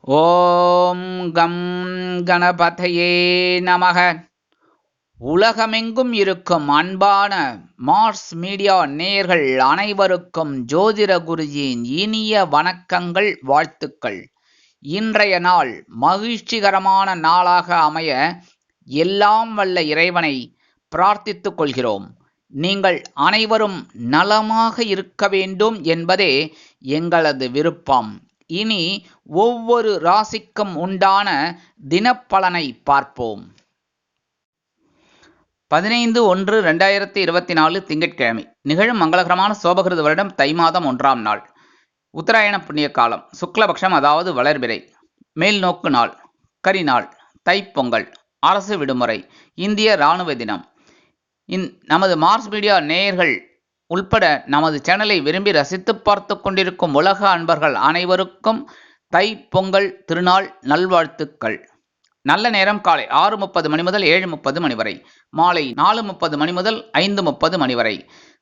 ஓம் come கணபதையே நமக. உலகமெங்கும் இருக்கும் அன்பான மார்ஸ் மீடியா நேயர்கள் அனைவருக்கும் ஜோதிட குருஜியின் இனிய வணக்கங்கள், வாழ்த்துக்கள். இன்றைய நாள் மகிழ்ச்சிகரமான நாளாக அமைய எல்லாம் வல்ல இறைவனை பிரார்த்தித்துக் கொள்கிறோம். நீங்கள் அனைவரும் நலமாக இருக்க வேண்டும் என்பதே எங்களது விருப்பம். இனி ஒவ்வொரு ராசிக்கும் உண்டான தினப்பலனை பார்ப்போம். 15/1/2024 திங்கட்கிழமை. நிகழும் மங்களகரமான சோபகிருது வருடம் தை மாதம் 1ஆம் நாள். உத்தராயண புண்ணிய காலம். சுக்லபக்ஷம், அதாவது வளர்பிறை. மேல் நோக்கு நாள். கரிநாள். தைப்பொங்கல். அரசு விடுமுறை. இந்திய இராணுவ தினம். நமது மார்ஸ் மீடியா நேயர்கள் உள்பட நமது சேனலை விரும்பி ரசித்து பார்த்து கொண்டிருக்கும் உலக அன்பர்கள் அனைவருக்கும் தை பொங்கல் திருநாள் நல்வாழ்த்துக்கள். நல்ல நேரம் காலை 6:30 மணி முதல் 7:30 மணி வரை, மாலை 4:30 மணி முதல் 5:30 மணி வரை.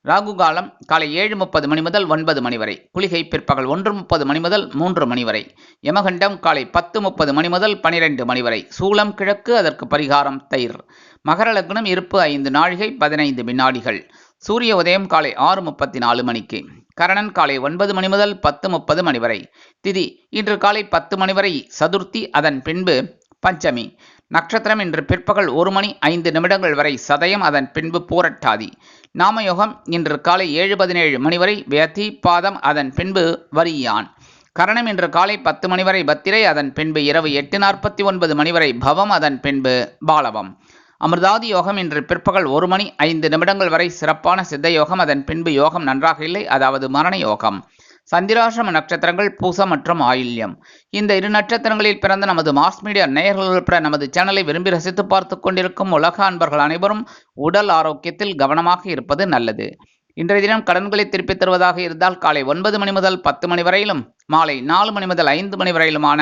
ராகு காலம் காலை 7:30 மணி முதல் 9 மணி வரை. குளிகை பிற்பகல் 1:30 மணி முதல் 3 மணி வரை. யமகண்டம் காலை 10:30 மணி முதல் 12 மணி வரை. சூலம் கிழக்கு, அதற்கு பரிகாரம் தயிர். மகர லக்னம், இருப்பு 5 நாழிகை 15 வினாடிகள். சூரிய உதயம் காலை 6:34 மணிக்கு. கரணன் காலை 9 மணி முதல் 10:30 மணி வரை. திதி இன்று காலை 10 மணி வரை சதுர்த்தி, அதன் பின்பு பஞ்சமி. நட்சத்திரம் இன்று பிற்பகல் 1 மணி 5 நிமிடங்கள் வரை சதயம், அதன் பின்பு பூரட்டாதி. நாமயோகம் இன்று காலை 7:17 மணி வரை வியதி பாதம், அதன் பின்பு வரியான். கரணம் இன்று காலை 10 மணி வரை பத்திரை, அதன் பின்பு இரவு 8:49 மணி வரை பவம், அதன் பின்பு பாலவம். அமிர்தாதி யோகம் இன்று பிற்பகல் 1 மணி 5 நிமிடங்கள் வரை சிறப்பான சித்த யோகம், அதன் பின்பு யோகம் நன்றாக இல்லை, அதாவது மரண யோகம். சந்திராசிரம நட்சத்திரங்கள் பூசம் மற்றும் ஆயில்யம். இந்த 2 நட்சத்திரங்களில் பிறந்த நமது மாஸ் மீடியா நேயர்கள் உட்பட நமது சேனலை விரும்பி ரசித்து பார்த்து கொண்டிருக்கும் உலக அன்பர்கள் அனைவரும் உடல் ஆரோக்கியத்தில் கவனமாக இருப்பது நல்லது. இன்றைய தினம் கடன்களை திருப்பித் தருவதாக இருந்தால் காலை 9 மணி முதல் 10 மணி வரையிலும், மாலை 4 மணி முதல் 5 மணி வரையிலுமான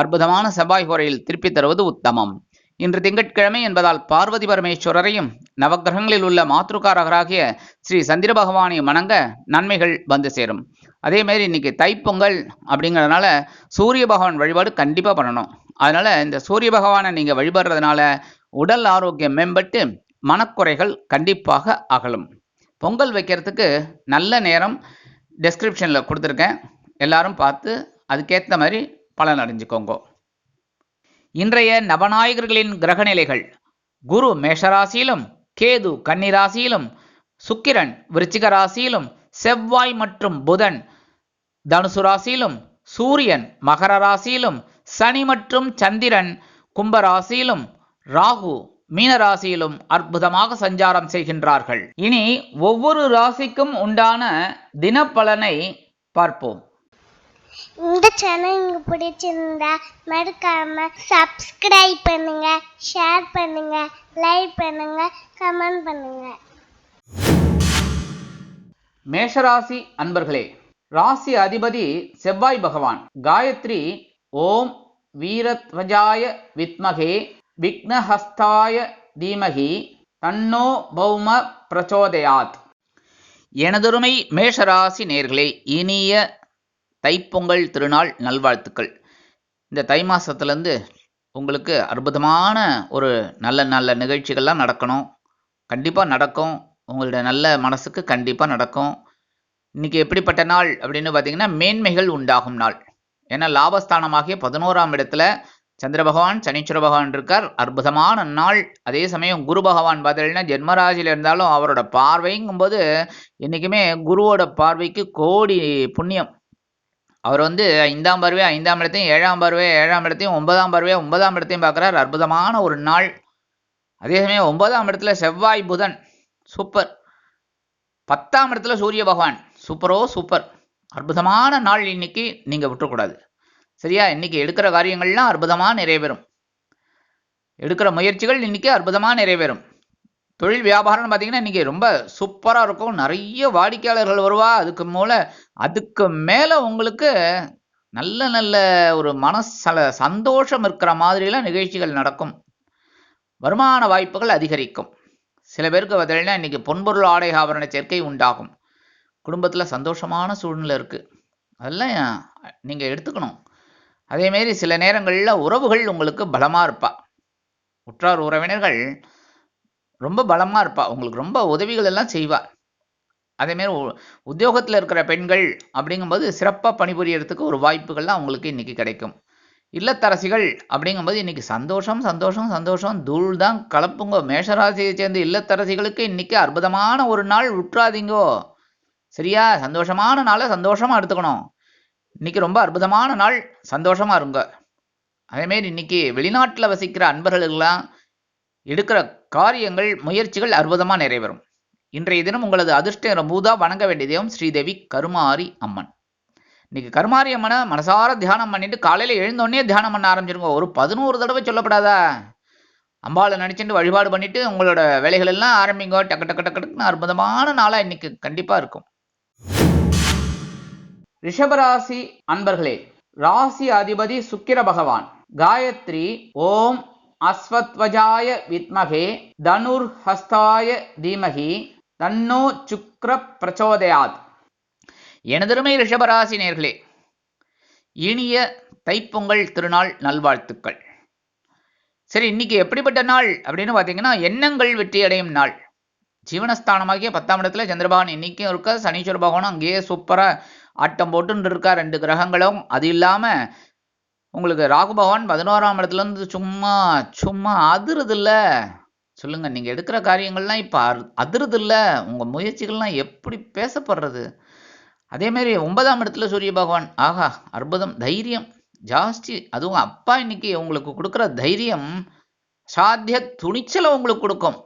அற்புதமான செவ்வாய் ஹோரையில் திருப்பித் தருவது உத்தமம். இன்று திங்கட்கிழமை என்பதால் பார்வதி பரமேஸ்வரரையும் நவகிரகங்களில் உள்ள மாத்ருகாரகராகிய ஸ்ரீ சந்திர பகவானையும் வணங்க நன்மைகள் வந்து சேரும். அதேமாரி இன்னைக்கு தைப்பொங்கல் அப்படிங்கிறதுனால சூரிய பகவான் வழிபாடு கண்டிப்பாக பண்ணணும். அதனால் இந்த சூரிய பகவானை நீங்கள் வழிபடுறதுனால உடல் ஆரோக்கியம் மேம்பட்டு மனக்குறைகள் கண்டிப்பாக அகலும். பொங்கல் வைக்கிறதுக்கு நல்ல நேரம் டெஸ்கிரிப்ஷனில் கொடுத்துருக்கேன், எல்லாரும் பார்த்து அதுக்கேற்ற மாதிரி பலன் அடைஞ்சுக்கோங்க. இன்றைய நவநாயகர்களின் கிரகநிலைகள்: குரு மேஷராசியிலும், கேது கன்னிராசியிலும், சுக்கிரன் விருச்சிக ராசியிலும், செவ்வாய் மற்றும் புதன் தனுசு ராசியிலும், சூரியன் மகர ராசியிலும், சனி மற்றும் சந்திரன் கும்பராசியிலும், ராகு மீனராசியிலும் அற்புதமாக சஞ்சாரம் செய்கின்றார்கள். இனி ஒவ்வொரு ராசிக்கும் உண்டான தினப்பலனை பார்ப்போம். இந்த சேனல் உங்களுக்கு பிடிச்சிருந்தா மறக்காம சப்ஸ்கிரைப் பண்ணுங்க, ஷேர் பண்ணுங்க, லைக் பண்ணுங்க, கமெண்ட் பண்ணுங்க. மேஷராசி அன்பர்களே, ராசி அதிபதி செவ்வாய் பகவான். காயத்ரி ஓம் வீரத்வஜாய வித்மகே விக்னஹஸ்தாய தீமகி தன்னோ பௌம பிரச்சோதயாத். எனதொருமை மேஷராசி நேயர்களே, இனிய தைப்பொங்கல் திருநாள் நல்வாழ்த்துக்கள். இந்த தை மாதத்துலேருந்து உங்களுக்கு அற்புதமான ஒரு நல்ல நல்ல நிகழ்ச்சிகள்லாம் நடக்கணும். கண்டிப்பாக நடக்கும். உங்களுடைய நல்ல மனசுக்கு கண்டிப்பாக நடக்கும். இன்றைக்கி எப்படிப்பட்ட நாள் அப்படின்னு பார்த்தீங்கன்னா, மேன்மைகள் உண்டாகும் நாள். ஏன்னா லாபஸ்தானமாகிய 11ஆம் இடத்துல சந்திர பகவான் சனீஸ்வர பகவான் இருக்கார். அற்புதமான நாள். அதே சமயம் குரு பகவான் பார்த்தீங்கன்னா ஜென்மராசியில் இருந்தாலும் அவரோட பார்வைங்கும்போது என்றைக்குமே குருவோட பார்வைக்கு கோடி புண்ணியம். அவர் 5ஆம் பார்வை 5ஆம் இடத்தையும், 7ஆம் பார்வை 7ஆம் இடத்தையும், 9ஆம் பார்வை 9ஆம் இடத்தையும் பார்க்குறார். அற்புதமான ஒரு நாள். அதே சமயம் 9ஆம் இடத்துல செவ்வாய் புதன் சூப்பர். 10ஆம் இடத்துல சூரிய பகவான் சூப்பரோ சூப்பர். அற்புதமான நாள் இன்னைக்கு, நீங்கள் விட்டுறக்கூடாது. சரியா? இன்னைக்கு எடுக்கிற காரியங்கள்லாம் அற்புதமாக நிறைவேறும். எடுக்கிற முயற்சிகள் இன்னைக்கு அற்புதமாக நிறைவேறும். தொழில் வியாபாரம்னு பார்த்தீங்கன்னா இன்றைக்கி ரொம்ப சூப்பராக இருக்கும். நிறைய வாடிக்கையாளர்கள் வருவா. அதுக்கு மேலே உங்களுக்கு நல்ல நல்ல ஒரு சந்தோஷம் இருக்கிற மாதிரிலாம் நிகழ்ச்சிகள் நடக்கும். வருமான வாய்ப்புகள் அதிகரிக்கும். சில பேருக்கு பார்த்தீங்கன்னா இன்றைக்கி பொன்பொருள் ஆடை ஆபரண சேர்க்கை உண்டாகும். குடும்பத்தில் சந்தோஷமான சூழ்நிலை இருக்குது. அதெல்லாம் நீங்கள் எடுத்துக்கணும். அதேமாரி சில நேரங்களில் உறவுகள் உங்களுக்கு பலமாக இருப்பா. உற்றார் உறவினர்கள் ரொம்ப பலமாக இருப்பா, உங்களுக்கு ரொம்ப உதவிகள் எல்லாம் செய்வா. அதேமாரி உத்தியோகத்தில் இருக்கிற பெண்கள் அப்படிங்கும்போது சிறப்பாக பணிபுரியறதுக்கு ஒரு வாய்ப்புகள்லாம் அவங்களுக்கு இன்றைக்கி கிடைக்கும். இல்லத்தரசிகள் அப்படிங்கும்போது இன்றைக்கி சந்தோஷம் சந்தோஷம் சந்தோஷம் தூள் தான் கலப்புங்கோ. மேஷராசியை சேர்ந்த இல்லத்தரசிகளுக்கு இன்றைக்கி அற்புதமான ஒரு நாள் விட்டுறாதீங்கோ. சரியா? சந்தோஷமான நாளை சந்தோஷமாக எடுத்துக்கணும். இன்றைக்கி ரொம்ப அற்புதமான நாள், சந்தோஷமாக இருங்க. அதேமாரி இன்றைக்கி வெளிநாட்டில் வசிக்கிற அன்பர்களுக்கெல்லாம் எடுக்கிற காரியங்கள் முயற்சிகள் அற்புதமாக நிறைவேறும். இன்றைய தினம் உங்களது அதிர்ஷ்ட பூதா வணங்க வேண்டிய தெய்வம் ஸ்ரீதேவி கருமாரி அம்மன். இன்னைக்கு கருமாரி அம்மனை மனசார தியானம் பண்ணிட்டு காலையில் எழுந்தோடனே தியானம் பண்ண ஆரம்பிச்சிருங்க. ஒரு 11 தடவை சொல்லப்படாதா? அம்பாளை நினச்சிட்டு வழிபாடு பண்ணிட்டு உங்களோட வேலைகள் எல்லாம் ஆரம்பிங்க. டக்கு டக்கு டக்குன்னு அற்புதமான நாளாக இன்னைக்கு கண்டிப்பாக இருக்கும். ரிஷபராசி அன்பர்களே, ராசி அதிபதி சுக்கிர பகவான். காயத்ரி ஓம் அஸ்வத்வஜாய வித்மகே தனுர் ஹஸ்தாய தீமகி தன்னோ சுக்ர பிரச்சோதயாத். எனதருமை ரிஷபராசி நேர்களே, இனிய தைப்பொங்கல் திருநாள் நல்வாழ்த்துக்கள். சரி, இன்னைக்கு எப்படிப்பட்ட நாள் அப்படின்னு பார்த்தீங்கன்னா, எண்ணங்கள் வெற்றி அடையும் நாள். ஜீவனஸ்தானமாகிய 10ஆம் இடத்துல சந்திரபகவான் இன்னைக்கும் இருக்க, சனீஸ்வர பகவானும் அங்கேயே சூப்பராக ஆட்டம் போட்டுன்னு இருக்கா, 2 கிரகங்களும். அது இல்லாமல் உங்களுக்கு ராகு பகவான் 11ஆம் இடத்துலேருந்து சும்மா சும்மா அதிருதில்ல. சொல்லுங்கள், நீங்கள் எடுக்கிற காரியங்கள்லாம் இப்போ அதிருதில்ல. உங்கள் முயற்சிகள்லாம் எப்படி பேசப்படுறது? அதேமாரி 9ஆம் இடத்துல சூரிய பகவான். ஆஹா, அற்புதம். தைரியம் ஜாஸ்தி. அதுவும் அப்பா இன்னைக்கு உங்களுக்கு கொடுக்குற தைரியம் சாத்திய துணிச்சலை உங்களுக்கு கொடுக்கும்.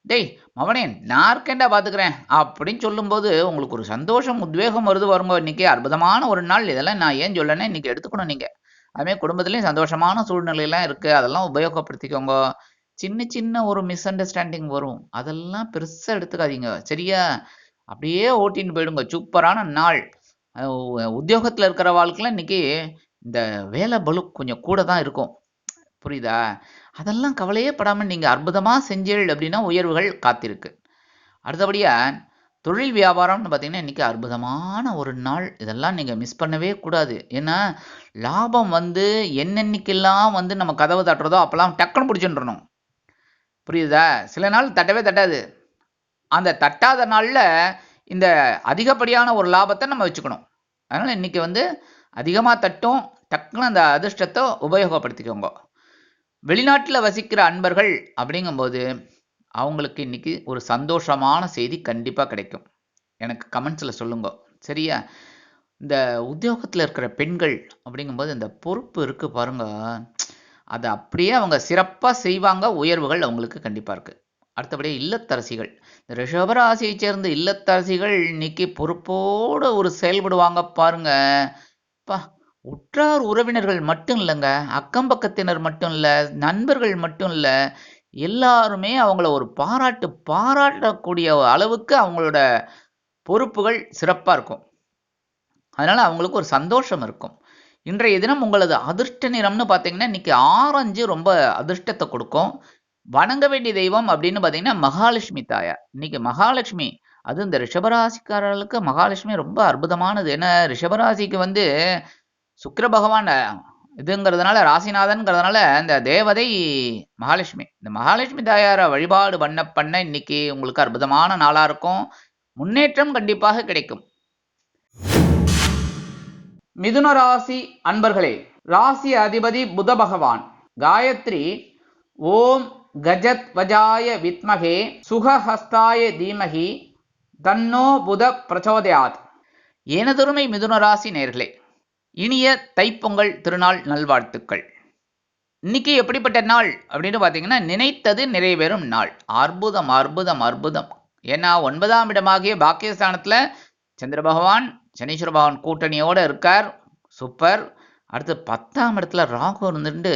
டேய் மவனே, நான் இருக்கேன்டா பார்த்துக்கிறேன் அப்படின்னு சொல்லும்போது உங்களுக்கு ஒரு சந்தோஷம் உத்வேகம் வருங்க. இன்னைக்கு அற்புதமான ஒரு நாள். இதெல்லாம் நான் ஏன் சொல்லணும்னா இன்னைக்கு எடுத்துக்கணும். நீங்கள் அதுமாதிரி குடும்பத்துலேயும் சந்தோஷமான சூழ்நிலையெல்லாம் இருக்குது, அதெல்லாம் உபயோகப்படுத்திக்கோங்க. சின்ன சின்ன ஒரு மிஸ் அண்டர்ஸ்டாண்டிங் வரும், அதெல்லாம் பெருசாக எடுத்துக்காதீங்க. சரியா? அப்படியே ஓட்டின்னு போயிடுங்க. சூப்பரான நாள். உத்தியோகத்தில் இருக்கிற வாழ்க்கையில் இன்றைக்கி இந்த வேலை பளு கொஞ்சம் கூட தான் இருக்கும். புரியுதா? அதெல்லாம் கவலையே படாமல் நீங்கள் அற்புதமாக செஞ்சீள் அப்படின்னா உயர்வுகள் காத்திருக்கு. அடுத்தபடியாக தொழில் வியாபாரம்னு பார்த்தீங்கன்னா இன்றைக்கி அற்புதமான ஒரு நாள். இதெல்லாம் நீங்கள் மிஸ் பண்ணவே கூடாது. ஏன்னா லாபம் என்னென்னைக்கெல்லாம் நம்ம கதவை தட்டுறதோ அப்போல்லாம் டக்குன்னு பிடிச்சுன்றணும். புரியுதா? சில நாள் தட்டவே தட்டாது. அந்த தட்டாத நாளில் இந்த அதிகப்படியான ஒரு லாபத்தை நம்ம வச்சுக்கணும். அதனால் இன்றைக்கி அதிகமாக தட்டும், டக்குன்னு அந்த அதிர்ஷ்டத்தை உபயோகப்படுத்திக்கோங்க. வெளிநாட்டில் வசிக்கிற அன்பர்கள் அப்படிங்கும்போது அவங்களுக்கு இன்றைக்கி ஒரு சந்தோஷமான செய்தி கண்டிப்பாக கிடைக்கும். எனக்கு கமெண்ட்ஸில் சொல்லுங்க. சரியா? இந்த உத்தியோகத்தில் இருக்கிற பெண்கள் அப்படிங்கும்போது இந்த பொறுப்பு இருக்குது பாருங்கள், அதை அப்படியே அவங்க சிறப்பாக செய்வாங்க. உயர்வுகள் அவங்களுக்கு கண்டிப்பாக இருக்குது. அடுத்தபடியாக இல்லத்தரசிகள், இந்த ரிஷபராசியை சேர்ந்த இல்லத்தரசிகள் இன்னைக்கு பொறுப்போடு ஒரு செயல்படுவாங்க பாருங்க. உற்றார் உறவினர்கள் மட்டும் இல்லைங்க, அக்கம் பக்கத்தினர் மட்டும் இல்லை, நண்பர்கள் மட்டும் இல்லை, எல்லாருமே அவங்கள ஒரு பாராட்டக்கூடிய அளவுக்கு அவங்களோட பொறுப்புகள் சிறப்பாக இருக்கும். அதனால் அவங்களுக்கு ஒரு சந்தோஷம் இருக்கும். இன்றைய தினம் உங்களது அதிர்ஷ்ட நிறம்னு பார்த்தீங்கன்னா இன்றைக்கி ஆரஞ்சு ரொம்ப அதிர்ஷ்டத்தை கொடுக்கும். வணங்க வேண்டிய தெய்வம் அப்படின்னு பார்த்தீங்கன்னா மகாலட்சுமி தாயார். இன்றைக்கி மகாலட்சுமி, அது இந்த ரிஷபராசிக்காரர்களுக்கு மகாலட்சுமி ரொம்ப அற்புதமானது. ஏன்னா ரிஷபராசிக்கு சுக்கிர பகவான் இதுங்கிறதுனால, ராசிநாதன்கிறதுனால இந்த தேவதை மகாலட்சுமி. இந்த மகாலட்சுமி தாயாரை வழிபாடு பண்ண இன்னைக்கு உங்களுக்கு அற்புதமான நாளாக இருக்கும். முன்னேற்றம் கண்டிப்பாக கிடைக்கும். மிதுன ராசி அன்பர்களே, ராசி அதிபதி புத பகவான். காயத்ரி ஓம் கஜத் வஜாய வித்மகே சுகஹஸ்தாய தீமகி தன்னோ புத பிரச்சோதயாத். எனதொருமை மிதுன ராசி நேர்களே, இனிய தைப்பொங்கல் திருநாள் நல்வாழ்த்துக்கள். இன்னைக்கு எப்படிப்பட்ட நாள் அப்படின்னு பார்த்தீங்கன்னா நினைத்தது நிறைவேறும் நாள். அற்புதம் அற்புதம் அற்புதம். ஏன்னா 9ஆம் இடமாகிய பாக்கியஸ்தானத்தில் சந்திர பகவான் சனீஸ்வர பகவான் கூட்டணியோடு இருக்கார். சூப்பர். அடுத்து 10ஆம் இடத்துல ராகு இருந்துட்டு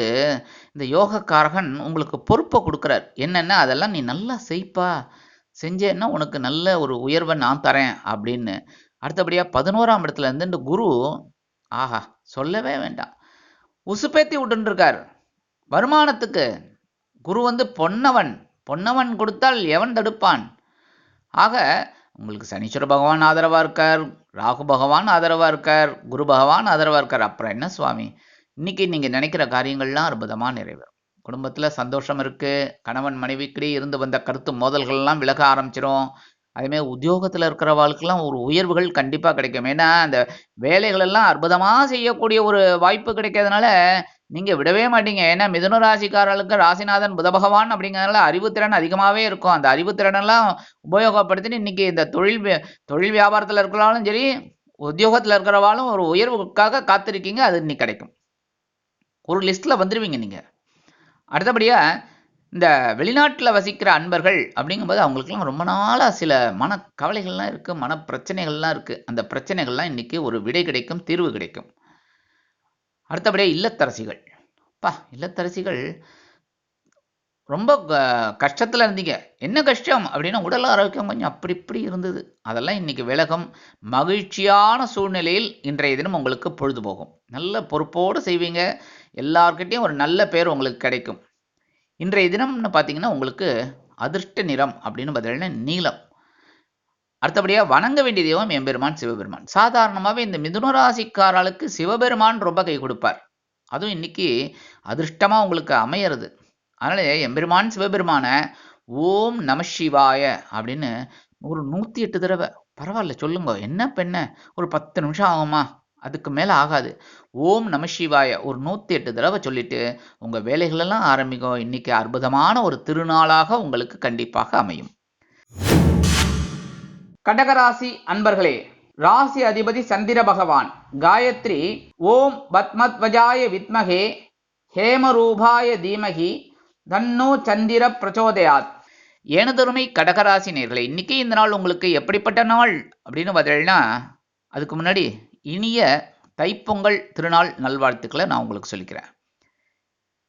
இந்த யோகக்காரகன் உங்களுக்கு பொறுப்பை கொடுக்குறார். என்னென்னா அதெல்லாம் நீ நல்லா செய்ப்பா, செஞ்சேன்னா உனக்கு நல்ல ஒரு உயர்வை நான் தரேன் அப்படின்னு. அடுத்தபடியாக 11ஆம் இடத்துல இருந்துட்டு குரு, ஆஹா சொல்லவே வேண்டாம், உசுப்பேத்தி விட்டுருக்கார் வருமானத்துக்கு. குரு பொன்னவன் கொடுத்தால் எவன் தடுப்பான்? ஆக உங்களுக்கு சனீஸ்வர பகவான் ஆதரவாக இருக்கார், ராகு பகவான் ஆதரவாக இருக்கார், குரு பகவான் ஆதரவாக இருக்கார். அப்புறம் என்ன சுவாமி, இன்னைக்கு நீங்கள் நினைக்கிற காரியங்கள்லாம் அற்புதமாக நிறைவேறும். குடும்பத்தில் சந்தோஷம் இருக்குது. கணவன் மனைவிக்கிடையே இருந்து வந்த கருத்து மோதல்கள்லாம் விலக ஆரம்பிச்சிடும். அதேமாதிரி உத்தியோகத்தில் இருக்கிறவாளுக்கெல்லாம் ஒரு உயர்வுகள் கண்டிப்பாக கிடைக்கும். ஏன்னா அந்த வேலைகளெல்லாம் அற்புதமாக செய்யக்கூடிய ஒரு வாய்ப்பு கிடைக்கிறதுனால நீங்கள் விடவே மாட்டீங்க. ஏன்னா மிதுன ராசிக்காரர்களுக்கு ராசிநாதன் புத பகவான் அப்படிங்கிறதுனால அறிவுத்திறன் அதிகமாகவே இருக்கும். அந்த அறிவுத்திறனெல்லாம் உபயோகப்படுத்திட்டு இன்னைக்கு இந்த தொழில் வியாபாரத்தில் இருக்கிறவாலும் சரி, உத்தியோகத்தில் இருக்கிறவாலும் ஒரு உயர்வுக்காக காத்திருக்கீங்க. அது இன்னைக்கு கிடைக்கும். ஒரு லிஸ்ட்டில் வந்துடுவீங்க நீங்கள். அடுத்தபடியாக இந்த வெளிநாட்டில் வசிக்கிற அன்பர்கள் அப்படிங்கும்போது அவங்களுக்குலாம் ரொம்ப நாளாக சில மனக்கவலைகள்லாம் இருக்குது, மனப்பிரச்சனைகள்லாம் இருக்குது. அந்த பிரச்சனைகள்லாம் இன்றைக்கி ஒரு விடை கிடைக்கும், தீர்வு கிடைக்கும். அடுத்தபடியாக இல்லத்தரசிகள். இல்லத்தரசிகள் ரொம்ப கஷ்டத்தில் இருந்தீங்க. என்ன கஷ்டம் அப்படின்னா உடல் ஆரோக்கியம் கொஞ்சம் அப்படி இப்படி இருந்தது. அதெல்லாம் இன்றைக்கி விலகும். மகிழ்ச்சியான சூழ்நிலையில் இன்றைய தினம் உங்களுக்கு பொழுது போகும். நல்ல பொறுப்போடு செய்வீங்க. எல்லார்கிட்டையும் ஒரு நல்ல பேர் உங்களுக்கு கிடைக்கும். இன்றைய தினம்னு பார்த்தீங்கன்னா உங்களுக்கு அதிர்ஷ்ட நிறம் அப்படின்னு பார்த்தீங்கன்னா நீலம். அடுத்தபடியாக வணங்க வேண்டிய தெய்வம் எம்பெருமான் சிவபெருமான். சாதாரணமாகவே இந்த மிதுன ராசிக்காரர்களுக்கு சிவபெருமான் ரொம்ப கை கொடுப்பார். அதுவும் இன்னைக்கு அதிர்ஷ்டமாக உங்களுக்கு அமையிறது. அதனால எம்பெருமான் சிவபெருமான ஓம் நம சிவாய அப்படின்னு ஒரு 108 தடவை பரவாயில்ல சொல்லுங்க. என்ன பெண்ண ஒரு 10 நிமிஷம் ஆகுமா? அதுக்கு மேலே ஆகாது. ஓம் நம சிவாய ஒரு 108 தடவை சொல்லிட்டு உங்கள் வேலைகளெல்லாம் ஆரம்பிக்கும். இன்னைக்கு அற்புதமான ஒரு திருநாளாக உங்களுக்கு கண்டிப்பாக அமையும். கடகராசி அன்பர்களே, ராசி அதிபதி சந்திர பகவான். காயத்ரி ஓம் பத்மத்வஜாய வித்மகே ஹேமரூபாய தீமகி தன்னோ சந்திர பிரச்சோதயாத். எனதொருமை கடகராசி நேயர்களே, இன்னைக்கு இந்த நாள் உங்களுக்கு எப்படிப்பட்ட நாள் அப்படின்னு பார்த்தீங்கன்னா, அதுக்கு முன்னாடி இனிய தைப்பொங்கல் திருநாள் நல்வாழ்த்துக்களை நான் உங்களுக்கு சொல்லிக்கிறேன்.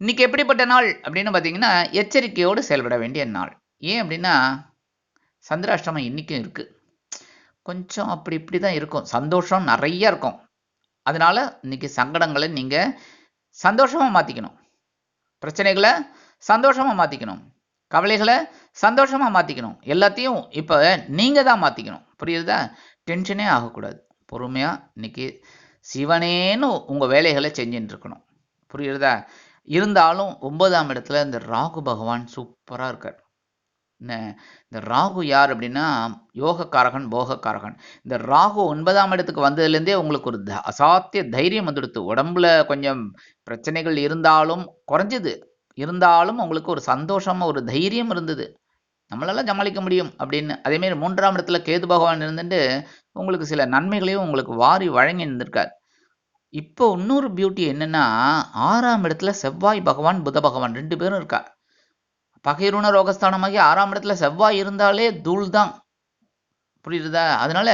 இன்னைக்கு எப்படிப்பட்ட நாள் அப்படின்னு பார்த்தீங்கன்னா, எச்சரிக்கையோடு செயல்பட வேண்டிய நாள். ஏன் அப்படின்னா சந்திராஷ்டமம் இன்றைக்கும் இருக்குது. கொஞ்சம் அப்படி இப்படி தான் இருக்கும். சந்தோஷம் நிறைய இருக்கும். அதனால் இன்றைக்கி சங்கடங்களை நீங்கள் சந்தோஷமாக மாற்றிக்கணும். பிரச்சனைகளை சந்தோஷமாக மாற்றிக்கணும். கவலைகளை சந்தோஷமாக மாற்றிக்கணும். எல்லாத்தையும் இப்போ நீங்கள் தான் மாற்றிக்கணும். புரியுதா? டென்ஷனே ஆகக்கூடாது. பொறுமையாக இன்றைக்கி சிவனேன்னு உங்கள் வேலைகளை செஞ்சுட்டு இருக்கணும். புரியுறதா? இருந்தாலும் 9ஆம் இடத்துல இந்த ராகு பகவான் சூப்பராக இருக்கார். இந்த ராகு யார் அப்படின்னா யோகக்காரகன், போகக்காரகன். இந்த ராகு 9ஆம் இடத்துக்கு வந்ததுலேருந்தே உங்களுக்கு ஒரு அசாத்திய தைரியம் வந்துடுத்து. உடம்புல கொஞ்சம் பிரச்சனைகள் இருந்தாலும் குறைஞ்சிது. இருந்தாலும் உங்களுக்கு ஒரு சந்தோஷமாக ஒரு தைரியம் இருந்தது. நம்மளால சமாளிக்க முடியும் அப்படின்னு. அதேமாரி 3ஆம் இடத்துல கேது பகவான் இருந்துட்டு உங்களுக்கு சில நன்மைகளையும் உங்களுக்கு வாரி வழங்கி இருந்திருக்கார். இப்போ இன்னொரு பியூட்டி என்னன்னா 6ஆம் இடத்துல செவ்வாய் பகவான், புத பகவான் 2 பேரும் இருக்கா. பகைருண ரோகஸ்தானமாகி 6ஆம் இடத்துல செவ்வாய் இருந்தாலே தூள் தான். புரியுதா? அதனால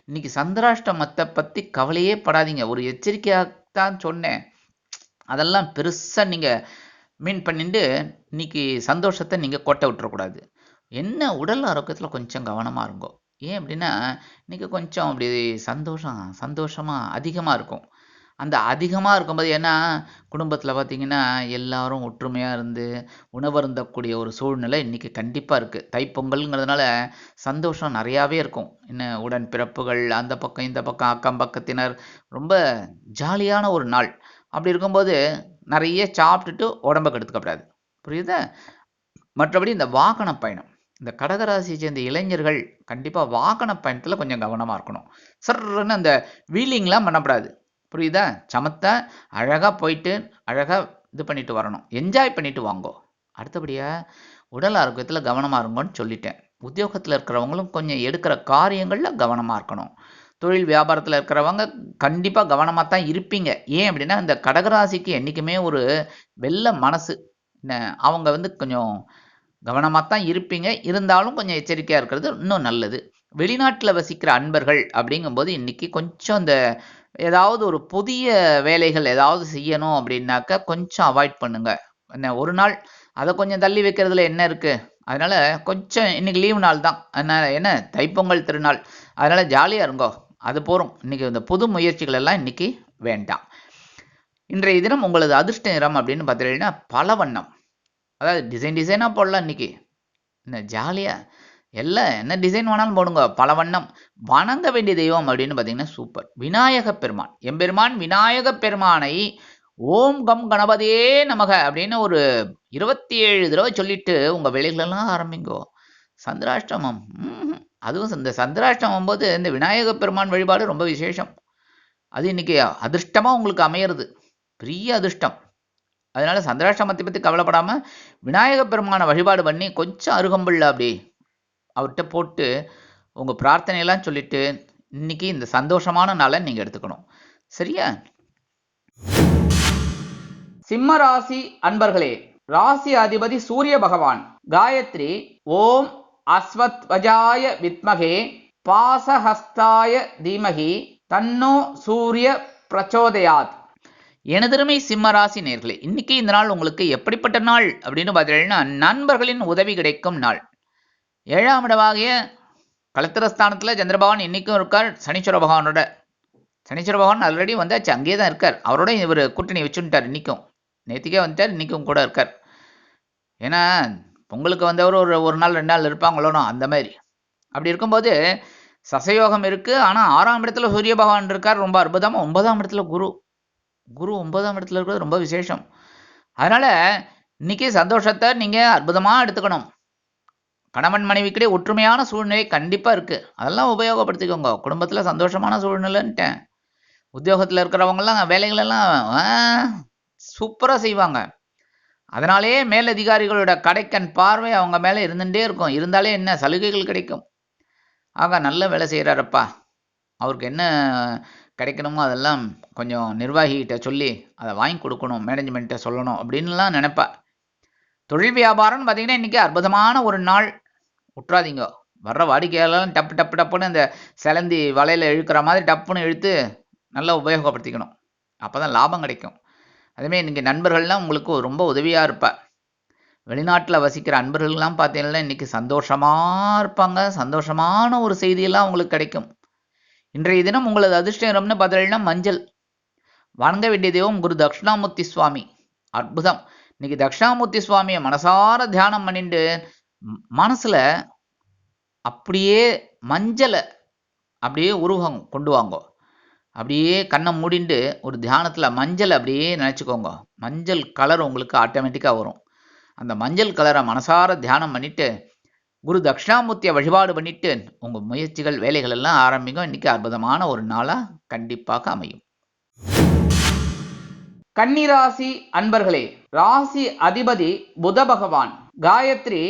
இன்னைக்கு சந்திராஷ்டமத்தை பற்றி கவலையே படாதீங்க. ஒரு எச்சரிக்கையாகத்தான் சொன்னேன். அதெல்லாம் பெருசாக நீங்கள் மீன் பண்ணிட்டு இன்னைக்கு சந்தோஷத்தை நீங்கள் கொட்டை விட்டுறக்கூடாது. என்ன உடல் ஆரோக்கியத்தில் கொஞ்சம் கவனமாக இருங்கோ. ஏன் அப்படின்னா இன்னைக்கு கொஞ்சம் அப்படி சந்தோஷமாக அதிகமாக இருக்கும். அந்த அதிகமாக இருக்கும்போது ஏன்னா குடும்பத்தில் பார்த்திங்கன்னா எல்லாரும் ஒற்றுமையாக இருந்து உணவருந்தக்கூடிய ஒரு சூழ்நிலை இன்றைக்கி கண்டிப்பாக இருக்குது. தைப்பொங்கல்ங்கிறதுனால சந்தோஷம் நிறையாவே இருக்கும். என்ன உடன் பிறப்புகள், அந்த பக்கம் இந்த பக்கம் அக்கம் பக்கத்தினர், ரொம்ப ஜாலியான ஒரு நாள். அப்படி இருக்கும்போது நிறைய சாப்பிட்டுட்டு உடம்பை கெடுத்துக்கப்படாது. புரியுதா? மற்றபடி இந்த வாகன பயணம், இந்த கடகராசியை சேர்ந்த இளைஞர்கள் கண்டிப்பாக வாகன பயணத்தில் கொஞ்சம் கவனமாக இருக்கணும். சர்ன்னு அந்த வீலிங்லாம் பண்ணக்கூடாது. புரியுதா? சமத்தா அழகாக போயிட்டு அழகாக இது பண்ணிட்டு வரணும். என்ஜாய் பண்ணிட்டு வாங்கோ. அடுத்தபடியாக உடல் ஆரோக்கியத்தில் கவனமாக இருங்கன்னு சொல்லிட்டேன். உத்தியோகத்தில் இருக்கிறவங்களும் கொஞ்சம் எடுக்கிற காரியங்களில் கவனமாக இருக்கணும். தொழில் வியாபாரத்தில் இருக்கிறவங்க கண்டிப்பாக கவனமாக தான் இருப்பீங்க. ஏன் அப்படின்னா இந்த கடகராசிக்கு என்றைக்குமே ஒரு வெள்ளை மனசு. அவங்க கொஞ்சம் கவனமாக தான் இருப்பீங்க. இருந்தாலும் கொஞ்சம் எச்சரிக்கையாக இருக்கிறது இன்னும் நல்லது. வெளிநாட்டில் வசிக்கிற அன்பர்கள் அப்படிங்கும்போது இன்றைக்கி கொஞ்சம் இந்த ஏதாவது ஒரு புதிய வேலைகள் ஏதாவது செய்யணும் அப்படின்னாக்கா கொஞ்சம் அவாய்ட் பண்ணுங்க. ஒரு நாள் அதை கொஞ்சம் தள்ளி வைக்கிறதுல என்ன இருக்குது? அதனால் கொஞ்சம் இன்றைக்கி லீவ் நாள் தான். அதனால் என்ன தைப்பொங்கல் திருநாள், அதனால் ஜாலியாக இருங்கோ. அது போகிறோம். இன்றைக்கி இந்த புது முயற்சிகள் எல்லாம் இன்றைக்கி வேண்டாம். இன்றைய தினம் உங்களது அதிர்ஷ்ட நிறம் அப்படின்னு பார்த்தீங்கன்னா பல வண்ணம். அதாவது டிசைனாக போடலாம். இன்றைக்கி என்ன ஜாலியாக என்ன டிசைன் வேணாலும் போடுங்க. பல வண்ணம். வணங்க வேண்டிய தெய்வம் அப்படின்னு பார்த்தீங்கன்னா சூப்பர் விநாயக பெருமான். எம்பெருமான் விநாயக பெருமானை ஓம் கம் கணபதியே நமக அப்படின்னு ஒரு 27 தடவை சொல்லிட்டு உங்கள் வேலைகளெல்லாம் ஆரம்பிங்கோ. சந்திராஷ்டமம் அதுவும் இந்த சந்திராஷ்டமம் போது இந்த விநாயக பெருமான் வழிபாடு ரொம்ப விசேஷம். அது இன்னைக்கு அதிர்ஷ்டமாக உங்களுக்கு அமையிறது, பெரிய அதிர்ஷ்டம். அதனால சந்திராஷ்டமத்தை பற்றி கவலைப்படாமல் விநாயக பெருமானை வழிபாடு பண்ணி கொஞ்சம் அருகம்புல்ல அப்படி அவர்கிட்ட போட்டு உங்கள் பிரார்த்தனையெல்லாம் சொல்லிட்டு இன்னைக்கு இந்த சந்தோஷமான நாளை நீங்கள் எடுத்துக்கணும். சரியா? சிம்ம ராசி அன்பர்களே, ராசி அதிபதி சூரிய பகவான். காயத்ரி ஓம் அஸ்வத்வஜாய வித்மகே பாசஹஸ்தாய தீமகி தன்னோ சூரிய பிரச்சோதயாத். எனதருமை சிம்ம ராசி நேர்களே, இன்னைக்கு இந்த நாள் உங்களுக்கு எப்படிப்பட்ட நாள் அப்படின்னு பார்த்தீங்கன்னா, நண்பர்களின் உதவி கிடைக்கும் நாள். 7ஆம் இடமாகிய கலத்திரஸ்தானத்தில் சந்திரபகவான் இன்னைக்கும் இருக்கார் சனீஸ்வர பகவானோட. சனீஸ்வர பகவான் ஆல்ரெடி வந்தாச்சு, அங்கேயே தான் இருக்கார். அவரோட இவர் கூட்டணி வச்சுட்டார். இன்னைக்கும் நேற்றுக்கே வந்துட்டார், இன்றைக்கும் கூட இருக்கார். ஏன்னா பொங்கலுக்கு வந்தவர் ஒரு நாள் 2 நாள் இருப்பாங்களோனோ அந்த மாதிரி. அப்படி இருக்கும்போது சசயோகம் இருக்குது. ஆனால் 6ஆம் இடத்துல சூரிய பகவான் இருக்கார், ரொம்ப அற்புதமாக. 9ஆம் இடத்துல குரு 9ஆம் இடத்துல இருக்கிறது ரொம்ப விசேஷம். அதனால் இன்றைக்கி சந்தோஷத்தை நீங்கள் அற்புதமாக எடுத்துக்கணும். கணவன் மனைவிக்கிட்டே ஒற்றுமையான சூழ்நிலை கண்டிப்பாக இருக்குது, அதெல்லாம் உபயோகப்படுத்திக்கோங்க. குடும்பத்தில் சந்தோஷமான சூழ்நிலைன்ட்டேன். உத்தியோகத்தில் இருக்கிறவங்கெல்லாம் வேலைகளெல்லாம் சூப்பராக செய்வாங்க. அதனாலே மேலதிகாரிகளோட கடைக்கண் பார்வை அவங்க மேலே இருந்துகிட்டே இருக்கும். இருந்தாலே என்ன சலுகைகள் கிடைக்கும். ஆக நல்ல வேலை செய்கிறாரப்பா, அவருக்கு என்ன கிடைக்கணுமோ அதெல்லாம் கொஞ்சம் நிர்வாகிகிட்ட சொல்லி அதை வாங்கி கொடுக்கணும், மேனேஜ்மெண்ட்டை சொல்லணும் அப்படின்லாம் நினைப்பா. தொழில் வியாபாரம்னு பார்த்தீங்கன்னா இன்றைக்கி அற்புதமான ஒரு நாள். விட்றாதீங்க. வர்ற வாடிக்கையாளர்லாம் டப்புன்னு அந்த சிலந்தி வலையில் இழுக்கிற மாதிரி டப்புன்னு இழுத்து நல்லா உபயோகப்படுத்திக்கணும். அப்போ தான் லாபம் கிடைக்கும். அதுமாரி இன்றைக்கி நண்பர்கள்லாம் உங்களுக்கு ரொம்ப உதவியாக இருப்பா. வெளிநாட்டில் வசிக்கிற அன்பர்கள்லாம் பார்த்தீங்கன்னா இன்றைக்கி சந்தோஷமாக இருப்பாங்க. சந்தோஷமான ஒரு செய்தியெல்லாம் உங்களுக்கு கிடைக்கும். இன்றைய தினம் உங்களது அதிர்ஷ்ட நிறம்னு பார்த்தீங்கன்னா மஞ்சள். வணங்க வேண்டிய தெய்வம் குரு தட்சிணாமூர்த்தி சுவாமி. அற்புதம். இன்றைக்கி தட்சிணாமூர்த்தி சுவாமியை மனசார தியானம் பண்ணிட்டு மனசில் அப்படியே மஞ்சளை அப்படியே உருவம் கொண்டு வாங்கோ. அப்படியே கண்ணை மூடிண்டு ஒரு தியானத்தில் மஞ்சள் அப்படியே நினச்சிக்கோங்க. மஞ்சள் கலர் உங்களுக்கு ஆட்டோமேட்டிக்காக வரும். அந்த மஞ்சள் கலரை மனசார தியானம் பண்ணிவிட்டு குரு தட்சிணாமூர்த்தியை வழிபாடு பண்ணிவிட்டு உங்கள் முயற்சிகள் வேலைகள் எல்லாம் ஆரம்பிக்கும். இன்றைக்கி அற்புதமான ஒரு நாளாக கண்டிப்பாக அமையும். கன்னிராசி அன்பர்களே, ராசி அதிபதி புத பகவான். காயத்ரி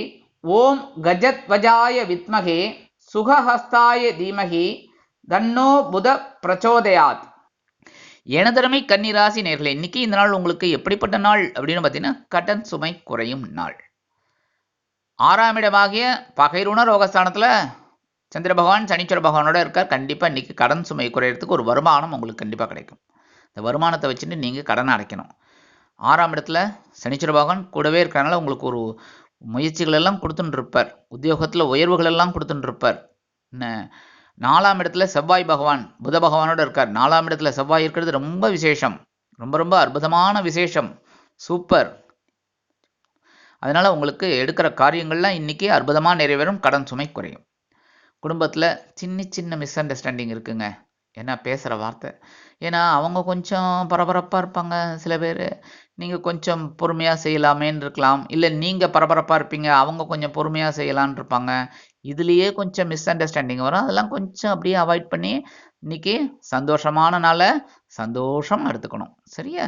ஓம் கஜத்வஜாய வித்மகே சுகஹஸ்தாய தீமகி தன்னோ புத பிரச்சோதயாத். எனதருமை கன்னிராசி நேர்களே, இன்னைக்கு இந்த நாள் உங்களுக்கு எப்படிப்பட்ட நாள் அப்படின்னு பார்த்தீங்கன்னா, கடன் சுமை குறையும் நாள். 6ஆம் இடமாகிய பகைருண ரோகஸ்தானத்தில் சந்திர பகவான் சனீஸ்வர பகவானோட இருக்கார். கண்டிப்பாக இன்னைக்கு கடன் சுமை குறையிறதுக்கு ஒரு வருமானம் உங்களுக்கு கண்டிப்பாக கிடைக்கும். இந்த வருமானத்தை வச்சுட்டு நீங்கள் கடனை அடைக்கணும். 6ஆம் இடத்துல சனீஸ்வர பகவான் கூடவே இருக்கிறனால உங்களுக்கு ஒரு முயற்சிகள் எல்லாம் கொடுத்துட்டு இருப்பார். உத்தியோகத்தில் உயர்வுகள் எல்லாம் கொடுத்துட்டு இருப்பார். 4ஆம் இடத்துல செவ்வாய் பகவான் புத பகவானோட இருக்கார். 4ஆம் இடத்துல செவ்வாய் இருக்கிறது ரொம்ப விசேஷம், ரொம்ப அற்புதமான விசேஷம், சூப்பர். அதனால் உங்களுக்கு எடுக்கிற காரியங்கள்லாம் இன்றைக்கி அற்புதமாக நிறைவேறும். கடன் சுமை குறையும். குடும்பத்தில் சின்ன மிஸ் அண்டர்ஸ்டாண்டிங் இருக்குங்க. ஏன்னா பேசுகிற வார்த்தை, ஏன்னா அவங்க கொஞ்சம் பரபரப்பாக இருப்பாங்க. சில பேர் நீங்கள் கொஞ்சம் பொறுமையாக செய்யலாமேன்னு இருக்கலாம், இல்லை நீங்கள் பரபரப்பாக இருப்பீங்க, அவங்க கொஞ்சம் பொறுமையாக செய்யலான்னு இருப்பாங்க. இதுலேயே கொஞ்சம் மிஸ் அண்டர்ஸ்டாண்டிங் வரும். அதெல்லாம் கொஞ்சம் அப்படியே அவாய்ட் பண்ணி இன்றைக்கி சந்தோஷமான நாளை சந்தோஷம் எடுத்துக்கணும். சரியா?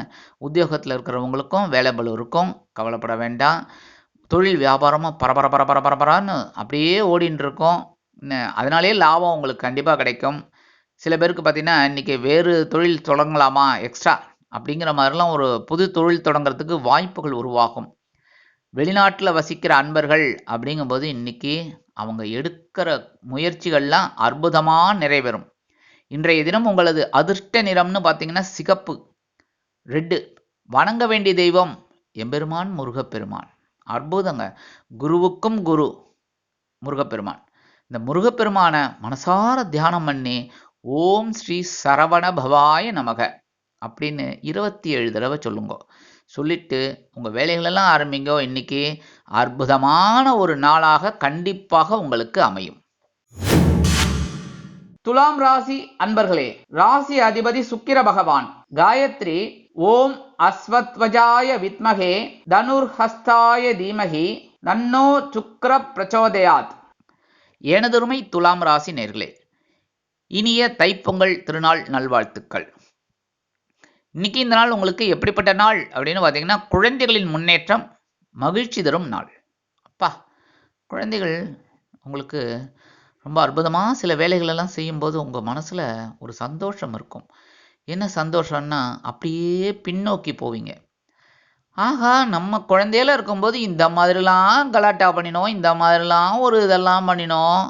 உத்தியோகத்தில் இருக்கிறவங்களுக்கும் வேலை பளு இருக்கும், கவலைப்பட வேண்டாம். தொழில் வியாபாரமும் பரபரன்னு அப்படியே ஓடின்னு இருக்கும். அதனாலே லாபம் உங்களுக்கு கண்டிப்பாக கிடைக்கும். சில பேருக்கு பார்த்திங்கன்னா இன்றைக்கி வேறு தொழில் தொடங்கலாமா எக்ஸ்ட்ரா அப்படிங்கிற மாதிரிலாம் ஒரு புது தொழில் தொடங்கிறதுக்கு வாய்ப்புகள் உருவாகும். வெளிநாட்டில் வசிக்கிற அன்பர்கள் அப்படிங்கும்போது இன்றைக்கி அவங்க எடுக்கிற முயற்சிகள்லாம் அற்புதமாக நிறைவேறும். இன்றைய தினம் உங்களது அதிர்ஷ்ட நிறம்னு பார்த்தீங்கன்னா சிகப்பு, ரெட்டு. வணங்க வேண்டிய தெய்வம் எம்பெருமான் முருகப்பெருமான். அற்புதங்க. குருவுக்கும் குரு முருகப்பெருமான். இந்த முருகப்பெருமானை மனசார தியானம் பண்ணி ஓம் ஸ்ரீ சரவண பவாய நமக அப்படின்னு 27 தடவை சொல்லுங்க. சொல்லிட்டு உங்கள் வேலைகளெல்லாம் ஆரம்பிங்கோ. இன்னைக்கு அற்புதமான ஒரு நாளாக கண்டிப்பாக உங்களுக்கு அமையும். துலாம் ராசி அன்பர்களே, ராசி அதிபதி சுக்கிர பகவான். காயத்ரி ஓம் அஸ்வத்வஜாய வித்மகே தனுர்ஹஸ்தாய தீமகி தன்னோ சுக்ர பிரச்சோதயாத். எனதருமை துலாம் ராசி நேர்களே, இனிய தைப்பொங்கல் திருநாள் நல்வாழ்த்துக்கள். இன்னைக்கு இந்த நாள் உங்களுக்கு எப்படிப்பட்ட நாள் அப்படின்னு பார்த்தீங்கன்னா, குழந்தைகளின் முன்னேற்றம் மகிழ்ச்சி தரும் நாள். அப்பா, குழந்தைகள் உங்களுக்கு ரொம்ப அற்புதமாக சில வேலைகளெல்லாம் செய்யும்போது உங்கள் மனசில் ஒரு சந்தோஷம் இருக்கும். என்ன சந்தோஷம்னா, அப்படியே பின்னோக்கி போவீங்க. ஆஹா, நம்ம குழந்தையில இருக்கும்போது இந்த மாதிரிலாம் கலாட்டா பண்ணினோம், இந்த மாதிரிலாம் ஒரு இதெல்லாம் பண்ணினோம்,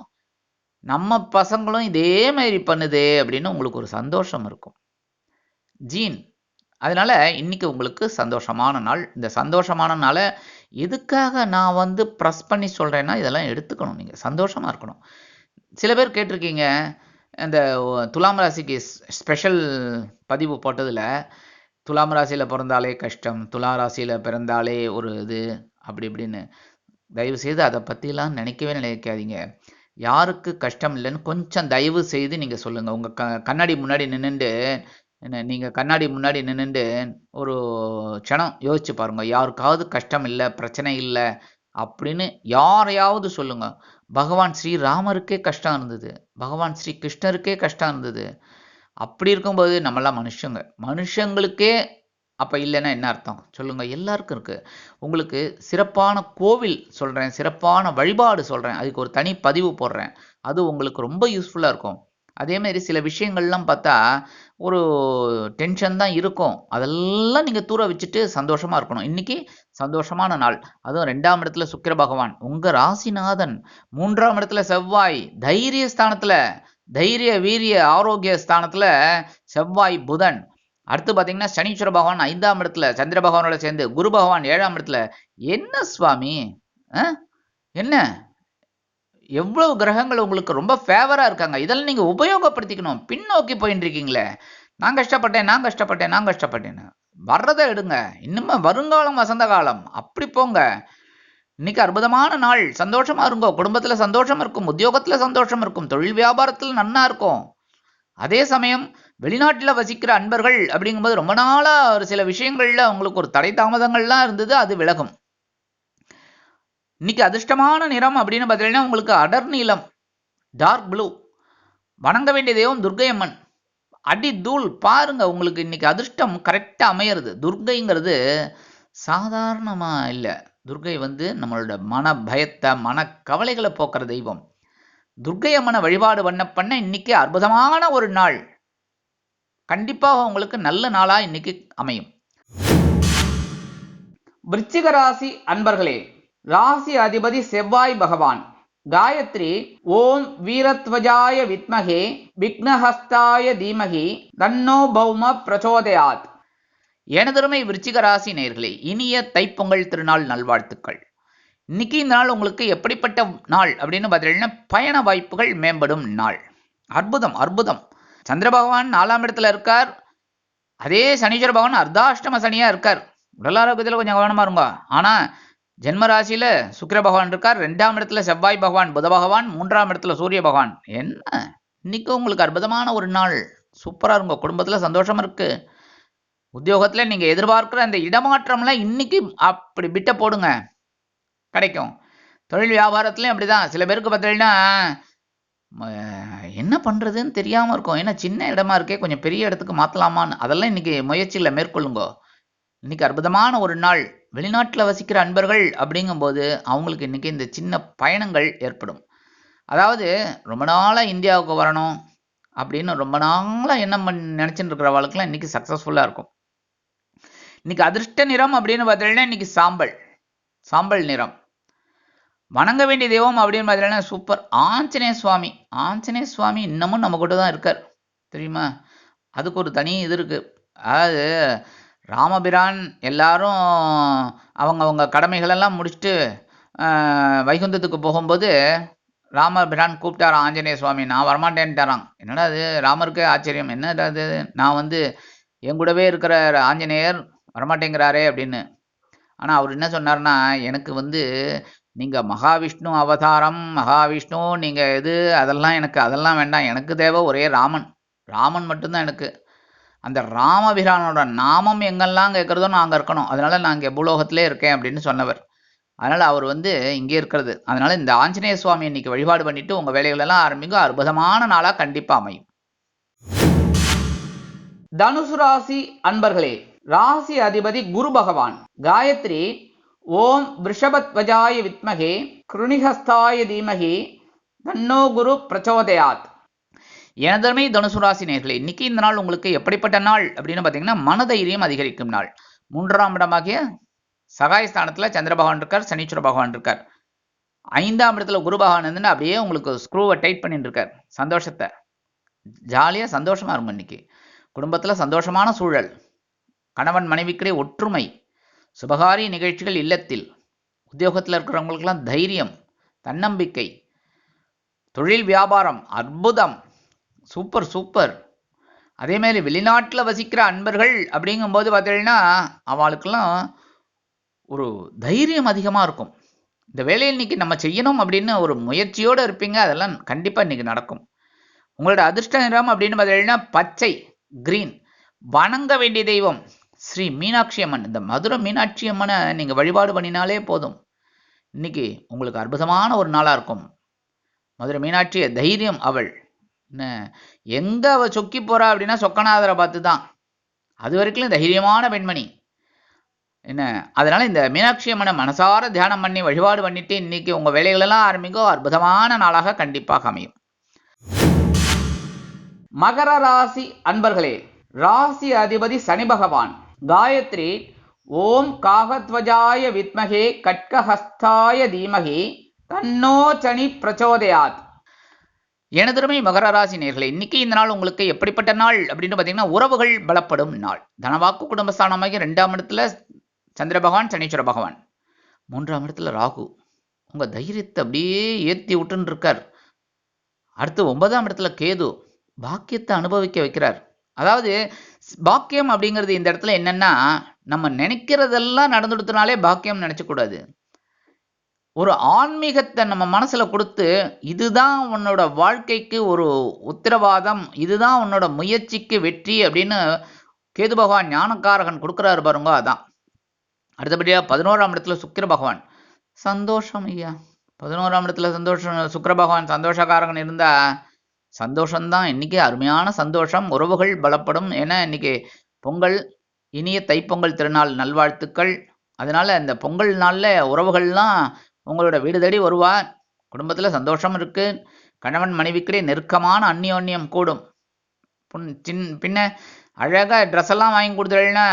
நம்ம பசங்களும் இதே மாதிரி பண்ணுதே அப்படின்னு உங்களுக்கு ஒரு சந்தோஷம் இருக்கும். ஜீன். அதனால இன்னைக்கு உங்களுக்கு சந்தோஷமான நாள். இந்த சந்தோஷமான நாளை எதுக்காக நான் ப்ரெஸ் பண்ணி சொல்கிறேன்னா, இதெல்லாம் எடுத்துக்கணும். நீங்கள் சந்தோஷமாக இருக்கணும். சில பேர் கேட்டிருக்கீங்க, இந்த துலாம் ராசிக்கு ஸ்பெஷல் பதிவு போட்டதில், துலாம் ராசியில் பிறந்தாலே கஷ்டம், துலா ராசியில் பிறந்தாலே ஒரு இது அப்படி இப்படின்னு. தயவுசெய்து அதை பற்றிலாம் நினைக்கவே நினைக்காதீங்க. யாருக்கு கஷ்டம் இல்லைன்னு கொஞ்சம் தயவு செய்து நீங்கள் சொல்லுங்கள். உங்கள் கண்ணாடி முன்னாடி நின்றுண்டு நீங்கள் கண்ணாடி முன்னாடி நின்றுண்டு ஒரு க்ஷணம் யோசிச்சு பாருங்க. யாருக்காவது கஷ்டம் இல்லை, பிரச்சனை இல்லை அப்படின்னு யாரையாவது சொல்லுங்க. பகவான் ஸ்ரீராமருக்கே கஷ்டம் இருந்தது, பகவான் ஸ்ரீ கிருஷ்ணருக்கே கஷ்டம் இருந்தது. அப்படி இருக்கும்போது நம்மளாம் மனுஷங்களுக்கே அப்போ இல்லைன்னா என்ன அர்த்தம் சொல்லுங்க? எல்லாருக்கும் இருக்கு. உங்களுக்கு சிறப்பான கோவில் சொல்கிறேன், சிறப்பான வழிபாடு சொல்கிறேன், அதுக்கு ஒரு தனி பதிவு போடுறேன். அது உங்களுக்கு ரொம்ப யூஸ்ஃபுல்லாக இருக்கும். அதேமாதிரி சில விஷயங்கள்லாம் பார்த்தா ஒரு டென்ஷன் தான் இருக்கும். அதெல்லாம் நீங்கள் தூர வச்சுட்டு சந்தோஷமாக இருக்கணும். இன்னைக்கு சந்தோஷமான நாள். அதுவும் 2ஆம் இடத்துல சுக்கிர பகவான், உங்கள் ராசிநாதன். 3ஆம் இடத்துல செவ்வாய், தைரிய ஸ்தானத்தில், தைரிய வீரிய ஆரோக்கிய ஸ்தானத்தில் செவ்வாய் புதன். அடுத்து பார்த்தீங்கன்னா சனீஸ்வர பகவான் 5ஆம் இடத்துல சந்திர பகவானோட சேர்ந்து, குரு பகவான் 7ஆம் இடத்துல. என்ன சுவாமி, என்ன எவ்வளவு கிரகங்கள் உங்களுக்கு ரொம்ப ஃபேவராக இருக்காங்க. இதெல்லாம் நீங்கள் உபயோகப்படுத்திக்கணும். பின்னோக்கி போயின்னு இருக்கீங்களே, நான் கஷ்டப்பட்டேன்னு வர்றதை எடுங்க. இன்னுமே வருங்காலம் வசந்த காலம், அப்படி போங்க. இன்னைக்கு அற்புதமான நாள். சந்தோஷமா இருங்கோ. குடும்பத்தில் சந்தோஷம் இருக்கும், உத்தியோகத்தில் சந்தோஷம் இருக்கும், தொழில் வியாபாரத்தில் நன்னா இருக்கும். அதே சமயம் வெளிநாட்டில் வசிக்கிற அன்பர்கள் அப்படிங்கும்போது ரொம்ப நாளாக ஒரு சில விஷயங்கள்ல உங்களுக்கு ஒரு தடை தாமதங்கள்லாம் இருந்தது, அது விலகும். இன்னைக்கு அதிர்ஷ்டமான நிறம் அப்படின்னு பார்த்தீங்கன்னா உங்களுக்கு அடர் நீலம், டார்க் ப்ளூ. வணங்க வேண்டிய தெய்வம் துர்க்கை அம்மன். அடி தூள் பாருங்க, உங்களுக்கு இன்னைக்கு அதிர்ஷ்டம் கரெக்டாக அமையிறது. துர்க்கைங்கிறது சாதாரணமாக இல்லை. துர்க்கை நம்மளோட மன பயத்தை, மன கவலைகளை போக்குற தெய்வம். துர்க்கை அம்மனை வழிபாடு பண்ண இன்னைக்கு அற்புதமான ஒரு நாள். கண்டிப்பாக உங்களுக்கு நல்ல நாளாக இன்னைக்கு அமையும். விருச்சிக ராசி அன்பர்களே, ராசி அதிபதி செவ்வாய் பகவான். காயத்ரி ஓம் வீரத்வஜாய வித்மகே விக்னஹஸ்தாய தீமகி தன்னோ பௌம பிரச்சோதயாத். எனதருமை விருச்சிக ராசி நேயர்களே, இனிய தைப்பொங்கல் திருநாள் நல்வாழ்த்துக்கள். இன்னைக்கு இந்த நாள் உங்களுக்கு எப்படிப்பட்ட நாள் அப்படின்னு பார்த்தீங்கன்னா, பயண வாய்ப்புகள் மேம்படும் நாள். அற்புதம் அற்புதம். சந்திர பகவான் 4ஆம் இடத்துல இருக்கார். அதே சனீஸ்வர பகவான் அர்த்தாஷ்டம சனியாக இருக்கார். உடல் ஆரோக்கியத்தில் கொஞ்சம் கவனமாக இருங்க. ஆனால் ஜென்மராசியில் சுக்கிர பகவான் இருக்கார். 2ஆம் இடத்துல செவ்வாய் பகவான், புத பகவான், 3ஆம் இடத்துல சூரிய பகவான். என்ன இன்னைக்கு உங்களுக்கு அற்புதமான ஒரு நாள். சூப்பராக இருங்க. குடும்பத்தில் சந்தோஷம் இருக்கு. உத்தியோகத்தில் நீங்கள் எதிர்பார்க்குற அந்த இடமாற்றம்லாம் இன்னைக்கு அப்படி பிட்ட போடுங்க, கிடைக்கும். தொழில் வியாபாரத்துலையும் அப்படிதான். சில பேருக்கு பார்த்தீங்கன்னா என்ன பண்ணுறதுன்னு தெரியாமல் இருக்கும். ஏன்னா சின்ன இடமா இருக்கே, கொஞ்சம் பெரிய இடத்துக்கு மாற்றலாமான்னு, அதெல்லாம் இன்னைக்கு முயற்சியில் மேற்கொள்ளுங்க. இன்னைக்கு அற்புதமான ஒரு நாள். வெளிநாட்டில் வசிக்கிற அன்பர்கள் அப்படிங்கும்போது அவங்களுக்கு இன்னைக்கு இந்த சின்ன பயணங்கள் ஏற்படும். அதாவது ரொம்ப நாளாக இந்தியாவுக்கு வரணும் அப்படின்னு ரொம்ப நாளாக என்ன நினச்சிட்டு இருக்கிறவங்களுக்குலாம் இன்னைக்கு சக்ஸஸ்ஃபுல்லாக இருக்கும். இன்னைக்கு அதிர்ஷ்ட நிறம் அப்படின்னு பார்த்தீங்கன்னா இன்னைக்கு சாம்பல் நிறம். வணங்க வேண்டிய தெய்வம் அப்படின்னு பார்த்தீங்கன்னா சூப்பர் ஆஞ்சநேய சுவாமி. ஆஞ்சநேய சுவாமி இன்னமும் நம்ம கூட தான் இருக்கார், தெரியுமா? அதுக்கு ஒரு தனி இது இருக்குது. அதாவது ராமபிரான் எல்லாரும் அவங்க கடமைகளெல்லாம் முடிச்சுட்டு வைகுந்தத்துக்கு போகும்போது ராமபிரான் கூப்பிட்டார் ஆஞ்சநேய சுவாமி. நான் வரமாட்டேன்ட்டாரான். என்னடா அது, ராமருக்கு ஆச்சரியம், என்னடா அது, நான் என் கூடவே இருக்கிற ஆஞ்சநேயர் வரமாட்டேங்கிறாரே அப்படின்னு. ஆனால் அவர் என்ன சொன்னார்னா, எனக்கு நீங்கள் மகாவிஷ்ணு அவதாரம், மகாவிஷ்ணு நீங்கள் அதெல்லாம் வேண்டாம். எனக்கு தேவை ஒரே ராமன் மட்டும்தான் எனக்கு. அந்த ராமபிரானோட நாமம் எங்கெல்லாம் கேட்குறதோ நான் அங்கே இருக்கணும், அதனால நான் இங்கே பூலோகத்திலே இருக்கேன் அப்படின்னு சொன்னவர். அதனால் அவர் வந்து இங்கே இருக்கிறது. அதனால இந்த ஆஞ்சநேய சுவாமி இன்னைக்கு வழிபாடு பண்ணிட்டு உங்கள் வேலைகளெல்லாம் ஆரம்பிங்க. அற்புதமான நாளாக கண்டிப்பாக அமையும். தனுசு ராசி அன்பர்களே, ராசி அதிபதி குரு பகவான். காயத்ரி ஓம் விருஷபத்வஜாய வித்மகே கிருணிஹஸ்தாய தீமகி தன்னோ குரு பிரச்சோதயாத். எனதருமை தனுசு ராசி நேயர்களே, இன்னைக்கு இந்த நாள் உங்களுக்கு எப்படிப்பட்ட நாள் அப்படின்னு பார்த்தீங்கன்னா, மனதைரியம் அதிகரிக்கும் நாள். 3ஆம் இடமாகிய சகாயஸ்தானத்தில் சந்திர பகவான் இருக்கார், சனீஸ்வர பகவான் இருக்கார். 5ஆம் இடத்துல குரு பகவான் இருந்துன்னு அப்படியே உங்களுக்கு ஸ்க்ரூவை டைட் பண்ணிட்டு இருக்கார். சந்தோஷத்தை ஜாலியாக சந்தோஷமாக இருக்கும். இன்னைக்கு குடும்பத்தில் சந்தோஷமான சூழல், கணவன் மனைவிக்கிடையே ஒற்றுமை, சுபகாரிய நிகழ்ச்சிகள் இல்லத்தில், உத்தியோகத்தில் இருக்கிறவங்களுக்கெல்லாம் தைரியம், தன்னம்பிக்கை, தொழில் வியாபாரம் அற்புதம், சூப்பர் சூப்பர். அதேமாதிரி வெளிநாட்டில் வசிக்கிற அன்பர்கள் அப்படிங்கும்போது பார்த்தீங்கன்னா அவளுக்கெல்லாம் ஒரு தைரியம் அதிகமாக இருக்கும். இந்த வேலையில் இன்றைக்கி நம்ம செய்யணும் அப்படின்னு ஒரு முயற்சியோடு இருப்பீங்க. அதெல்லாம் கண்டிப்பாக இன்றைக்கி நடக்கும். உங்களோட அதிர்ஷ்ட நிறம் அப்படின்னு பார்த்தீங்கன்னா பச்சை, கிரீன். வணங்க வேண்டிய தெய்வம் ஸ்ரீ மீனாட்சி அம்மன். இந்த மதுரை மீனாட்சி அம்மனை நீங்கள் வழிபாடு பண்ணினாலே போதும். இன்னைக்கு உங்களுக்கு அற்புதமான ஒரு நாளாக இருக்கும். மதுரை மீனாட்சிய தைரியம் அவள். என்ன எங்கே அவள் சொக்கி போகிறா அப்படின்னா சொக்கநாதரை பார்த்து தான். அது வரைக்கும் தைரியமான பெண்மணி. என்ன அதனால் இந்த மீனாட்சி அம்மனை மனசார தியானம் பண்ணி வழிபாடு பண்ணிட்டு இன்னைக்கு உங்கள் வேலைகளெல்லாம் ஆரம்பிக்கோ. அற்புதமான நாளாக கண்டிப்பாக அமையும். மகர ராசி அன்பர்களே, ராசி அதிபதி சனி பகவான். காயத்ரி ஓம் காகத்வஜாய வித்மகே கட்கஹஸ்தாய தீமகி தன்னோ சனி பிரச்சோதயாத். எனதருமை மகர ராசி நேயர்களே, இன்னைக்கு இந்த நாள் உங்களுக்கு எப்படிப்பட்ட நாள் அப்படின்னு பார்த்தீங்கன்னா, உறவுகள் பலப்படும் நாள். தனவாக்கு குடும்பஸ்தானமாகி 2ஆம் இடத்துல சந்திர பகவான், சனீஸ்வர பகவான். 3ஆம் இடத்துல ராகு. உங்கள் தைரியத்தை அப்படியே ஏற்றி விட்டுன்னு இருக்கார். அடுத்து 9ஆம் இடத்துல கேது. பாக்கியத்தை அனுபவிக்க வைக்கிறார். அதாவது பாக்கியம் அப்படிங்கிறது இந்த இடத்துல என்னன்னா, நம்ம நினைக்கிறதெல்லாம் நடந்துடுத்தினாலே பாக்கியம் நினைச்சக்கூடாது. ஒரு ஆன்மீகத்தை நம்ம மனசுல கொடுத்து, இதுதான் உன்னோட வாழ்க்கைக்கு ஒரு உத்தரவாதம், இதுதான் உன்னோட முயற்சிக்கு வெற்றி அப்படின்னு கேது பகவான் ஞானக்காரகன் கொடுக்குறாரு பாருங்க. அதான். அடுத்தபடியாக 11ஆம் இடத்துல சுக்கிர பகவான். சந்தோஷம் ஐயா. 11ஆம் இடத்துல சந்தோஷம், சுக்கிர பகவான் சந்தோஷக்காரகன் இருந்தா சந்தோஷம்தான். இன்னைக்கு அருமையான சந்தோஷம். உறவுகள் பலப்படும். ஏன்னா இன்னைக்கு பொங்கல், இனிய தைப்பொங்கல் திருநாள் நல்வாழ்த்துக்கள். அதனால இந்த பொங்கல் நாளில் உறவுகள்லாம் உங்களோட வீடு தேடி வருவா. குடும்பத்தில் சந்தோஷம் இருக்கு. கணவன் மனைவிக்கிடையே நெருக்கமான அந்யோன்யம் கூடும். பின்ன அழகாக ட்ரெஸ் எல்லாம் வாங்கி கொடுத்துடலன்னா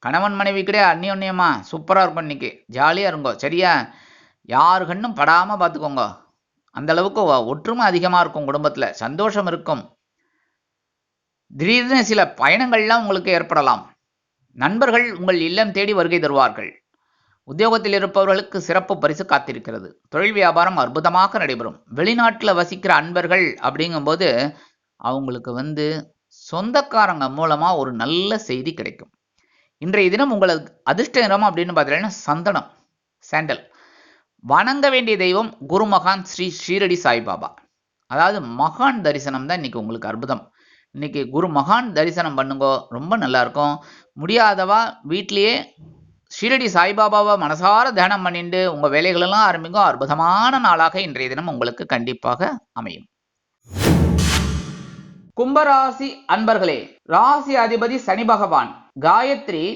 கணவன் மனைவிக்கிடையே அந்யோன்யமா சூப்பராக இருக்கும். இன்னைக்கு ஜாலியாக இருங்கோ. சரியா? யாரு கண்ணும் படாமல் பார்த்துக்கோங்க. அந்த அளவுக்கு ஒற்றுமை அதிகமாக இருக்கும். குடும்பத்தில் சந்தோஷம் இருக்கும். திடீர்னு சில பயணங்கள்லாம் உங்களுக்கு ஏற்படலாம். நண்பர்கள் உங்கள் இல்லம் தேடி வருகை தருவார்கள். உத்தியோகத்தில் இருப்பவர்களுக்கு சிறப்பு பரிசு காத்திருக்கிறது. தொழில் வியாபாரம் அற்புதமாக நடைபெறும். வெளிநாட்டில் வசிக்கிற அன்பர்கள் அப்படிங்கும்போது அவங்களுக்கு சொந்தக்காரங்க மூலமாக ஒரு நல்ல செய்தி கிடைக்கும். இன்றைய தினம் உங்களுக்கு அதிர்ஷ்ட நிறம் அப்படின்னு பார்த்தீங்கன்னா சந்தனம், சாண்டல். வணங்க வேண்டிய தெய்வம் குரு மகான் ஸ்ரீ ஷீரடி சாய்பாபா. அதாவது மகான் தரிசனம் தான் இன்னைக்கு உங்களுக்கு அற்புதம். இன்னைக்கு குரு மகான் தரிசனம் பண்ணுங்கோ, ரொம்ப நல்லா இருக்கும். முடியாதவா வீட்லேயே ஷீரடி சாய்பாபாவை மனசார தியானம் பண்ணிட்டு உங்கள் வேலைகளெல்லாம் ஆரம்பிங்கோ. அற்புதமான நாளாக இன்றைய தினம் உங்களுக்கு கண்டிப்பாக அமையும். கும்பராசி அன்பர்களே, ராசி அதிபதி சனி பகவான். காயத்ரி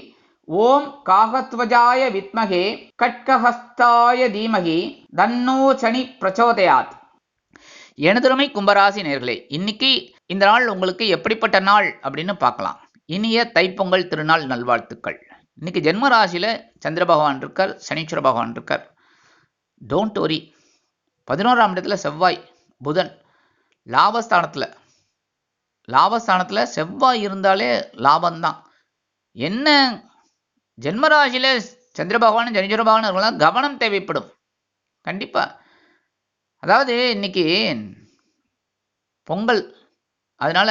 ஓம் காகத்வஜாய வித்மகே கட்கஹஸ்தாய தீமகி தன்னோ சனி பிரச்சோதயாத். எனதருமை கும்பராசி நேயர்களே, இன்னைக்கு இந்த நாள் உங்களுக்கு எப்படிப்பட்ட நாள் அப்படின்னு பார்க்கலாம். இனிய தைப்பொங்கல் திருநாள் நல்வாழ்த்துக்கள். இன்னைக்கு ஜென்ம ராசியில சந்திர பகவான் இருக்கார், சனீஸ்வர பகவான் இருக்கார். Don't worry. 11ஆம் இடத்துல செவ்வாய், புதன். லாபஸ்தானத்தில் செவ்வாய் இருந்தாலே லாபம்தான். என்ன ஜென்மராசியில சந்திர பகவான், சனீஸ்வர பகவான் இருக்கலாம், கவனம் தேவைப்படும் கண்டிப்பா. அதாவது இன்னைக்கு பொங்கல், அதனால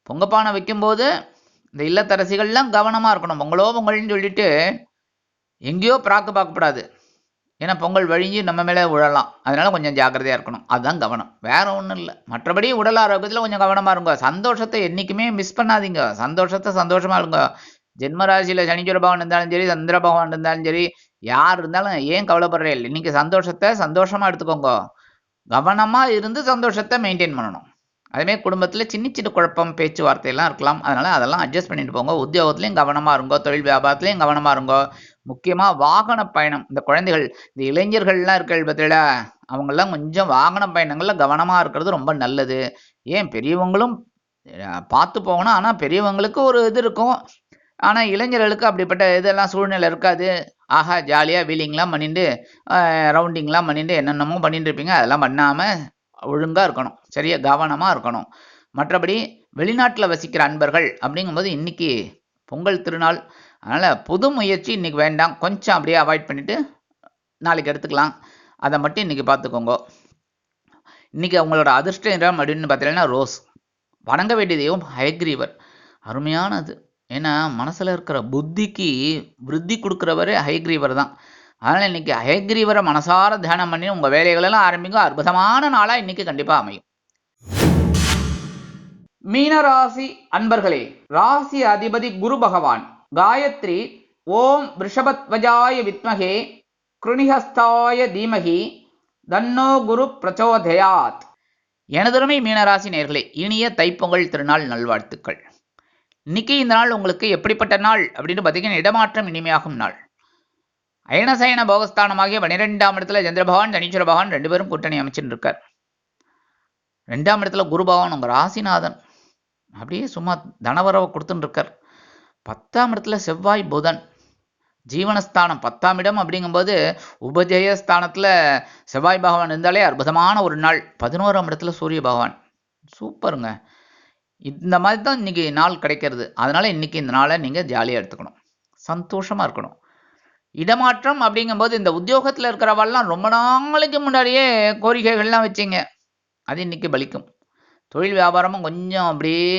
பொங்கப்பானை வைக்கும்போது இந்த இல்லத்தரசிகள்லாம் கவனமாக இருக்கணும். பொங்கல்னு சொல்லிட்டு எங்கேயோ பார்க்கப்படாது. ஏன்னா பொங்கல் வழிஞ்சு நம்ம மேலே விழலாம். அதனால கொஞ்சம் ஜாக்கிரதையாக இருக்கணும். அதுதான் கவனம், வேற ஒன்றும் இல்லை. மற்றபடி உடல் ஆரோக்கியத்தில் கொஞ்சம் கவனமாக இருங்க. சந்தோஷத்தை என்றைக்குமே மிஸ் பண்ணாதீங்க. சந்தோஷத்தை சந்தோஷமாக இருங்க. ஜென்மராசியில் சனீஸ்வர பகவான் இருந்தாலும் சரி, சந்திர பகவான் இருந்தாலும் சரி, யார் இருந்தாலும் ஏன் கவலைப்படுறே இல்லை. இன்னைக்கு சந்தோஷத்தை சந்தோஷமாக எடுத்துக்கோங்க. கவனமாக இருந்து சந்தோஷத்தை மெயின்டைன் பண்ணணும். அதேமாதிரி குடும்பத்தில் சின்ன சின்ன குழப்பம் பேச்சுவார்த்தையெல்லாம் இருக்கலாம். அதனால் அதெல்லாம் அட்ஜஸ்ட் பண்ணிட்டு போங்க. உத்தியோகத்துலேயும் கவனமாக இருங்கோ, தொழில் வியாபாரத்துலேயும் கவனமாக இருங்கோ. முக்கியமாக வாகன பயணம், இந்த குழந்தைகள், இந்த இளைஞர்கள்லாம் இருக்க பற்றில அவங்கெல்லாம் கொஞ்சம் வாகன பயணங்களில் கவனமாக இருக்கிறது ரொம்ப நல்லது. ஏன் பெரியவங்களும் பார்த்து போகணும். ஆனால் பெரியவங்களுக்கு ஒரு இது இருக்கும். ஆனால் இளைஞர்களுக்கு அப்படிப்பட்ட இதெல்லாம் சூழ்நிலை இருக்காது. ஆஹா ஜாலியாக வீலிங்லாம் பண்ணிட்டு ரவுண்டிங்லாம் பண்ணிட்டு என்னென்னமோ பண்ணிட்டு இருப்பீங்க. அதெல்லாம் பண்ணாமல் ஒழுங்காக இருக்கணும். சரியா கவனமாக இருக்கணும். மற்றபடி வெளிநாட்டில் வசிக்கிற அன்பர்கள் அப்படிங்கும்போது இன்றைக்கி பொங்கல் திருநாள். அதனால் புது முயற்சி இன்றைக்கி வேண்டாம். கொஞ்சம் அப்படியே அவாய்ட் பண்ணிவிட்டு நாளைக்கு எடுத்துக்கலாம். அதை மட்டும் இன்றைக்கி பார்த்துக்கோங்க. இன்றைக்கி அவங்களோட அதிர்ஷ்ட நிறம் அப்படின்னு பார்த்தீங்கன்னா ரோஸ். வணங்க வேண்டிய தெய்வம் ஹயக்ரீவர். அருமையானது. ஏன்னா மனசில் இருக்கிற புத்திக்கு விருத்தி கொடுக்குறவரே ஹயக்ரீவர் தான். அதனால் இன்றைக்கி ஹயக்ரீவரை மனசார தியானம் பண்ணி உங்கள் வேலைகளெல்லாம் ஆரம்பிங்க. அற்புதமான நாளாக இன்றைக்கி கண்டிப்பாக அமையும். மீனராசி அன்பர்களே, ராசி அதிபதி குரு பகவான். காயத்ரி ஓம் ரிஷபத்வஜாய வித்மகே கிருணிஹஸ்தாய தீமகி தன்னோ குரு பிரச்சோதயாத். எனதருமை மீனராசி நேயர்களே, இனிய தைப்பொங்கல் திருநாள் நல்வாழ்த்துக்கள். இன்னைக்கு இந்த நாள் உங்களுக்கு எப்படிப்பட்ட நாள் அப்படின்னு பார்த்தீங்கன்னா இடமாற்றம் இனிமையாகும் நாள். அயனசயன போகஸ்தானமாகிய 12ஆம் இடத்துல சந்திர பகவான் சனீஸ்வர பகவான் 2 பேரும் கூட்டணி அமைச்சுட்டு இருக்கார். 2ஆம் இடத்துல குரு பகவான் உங்கள் ராசிநாதன் அப்படியே சும்மா தனவரவை கொடுத்துட்டு இருக்கார். 10ஆம் இடத்துல செவ்வாய் புதன் ஜீவனஸ்தானம் 10ஆம் இடம் அப்படிங்கும்போது உபஜயஸ்தானத்தில் செவ்வாய் பகவான் இருந்தாலே அற்புதமான ஒரு நாள். 11ஆம் இடத்துல சூரிய பகவான். சூப்பருங்க. இந்த மாதிரி தான் இன்றைக்கி நாள் கிடைக்கிறது. அதனால் இன்றைக்கி இந்த நாளை நீங்கள் ஜாலியாக எடுத்துக்கணும், சந்தோஷமாக இருக்கணும். இடமாற்றம் அப்படிங்கும்போது இந்த உத்தியோகத்தில் இருக்கிறவெல்லாம் ரொம்ப நாளைக்கு முன்னாடியே கோரிக்கைகள்லாம் வச்சிங்க, அது இன்றைக்கி பலிக்கும். தொழில் வியாபாரமும் கொஞ்சம் அப்படியே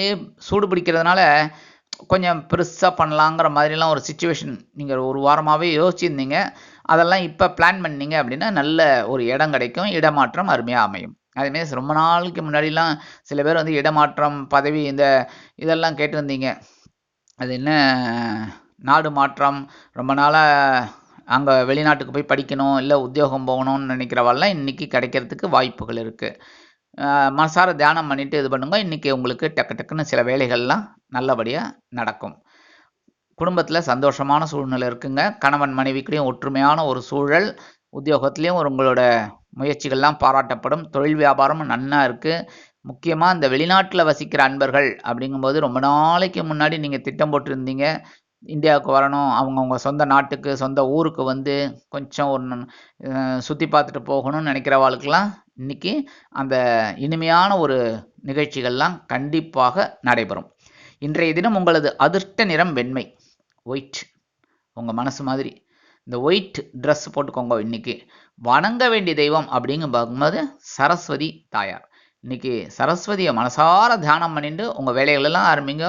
சூடு பிடிக்கிறதுனால கொஞ்சம் பெருசாக பண்ணலாங்கிற மாதிரிலாம் ஒரு சிச்சுவேஷன் நீங்கள் ஒரு வாரமாகவே யோசிச்சிருந்தீங்க. அதெல்லாம் இப்போ பிளான் பண்ணீங்க அப்படின்னா நல்ல ஒரு இடம் கிடைக்கும். இடமாற்றம் அருமையாக அமையும். அதேமாரி ரொம்ப நாளைக்கு முன்னாடிலாம் சில பேர் வந்து இடமாற்றம் பதவி இதெல்லாம் கேட்டிருந்தீங்க. அது என்ன நாடு மாற்றம், ரொம்ப நாளாக அங்கே வெளிநாட்டுக்கு போய் படிக்கணும் இல்லை உத்தியோகம் போகணும்னு நினைக்கிறவெல்லாம் இன்றைக்கி கிடைக்கிறதுக்கு வாய்ப்புகள் இருக்குது. மனசார தியானம் பண்ணிவிட்டு இது பண்ணுங்க. இன்றைக்கி உங்களுக்கு டக்குன்னு சில வேலைகள்லாம் நல்லபடியாக நடக்கும். குடும்பத்தில் சந்தோஷமான சூழ்நிலை இருக்குங்க. கணவன் மனைவிக்கிடையும் ஒற்றுமையான ஒரு சூழல். உத்தியோகத்துலேயும் உங்களோட முயற்சிகள்லாம் பாராட்டப்படும். தொழில் வியாபாரமும் நன்னா இருக்குது. முக்கியமாக இந்த வெளிநாட்டில் வசிக்கிற அன்பர்கள் அப்படிங்கும்போது ரொம்ப நாளைக்கு முன்னாடி நீங்கள் திட்டம் போட்டிருந்தீங்க இந்தியாவுக்கு வரணும், அவங்கவுங்க சொந்த நாட்டுக்கு சொந்த ஊருக்கு வந்து கொஞ்சம் ஒரு சுற்றி பார்த்துட்டு போகணும்னு நினைக்கிறவாளுக்கெல்லாம் இன்றைக்கி அந்த இனிமையான ஒரு நிகழ்ச்சிகள்லாம் கண்டிப்பாக நடைபெறும். இன்றைய தினம் உங்களது அதிர்ஷ்ட நிறம் வெண்மை, ஒயிட். உங்கள் மனசு மாதிரி இந்த ஒயிட் ட்ரெஸ் போட்டுக்கோங்க. இன்றைக்கி வணங்க வேண்டிய தெய்வம் அப்படிங்க பார்க்கும்போது சரஸ்வதி தாயார். இன்றைக்கி சரஸ்வதியை மனசார தியானம் பண்ணிட்டு உங்கள் வேலைகளெல்லாம் ஆரம்பிங்க.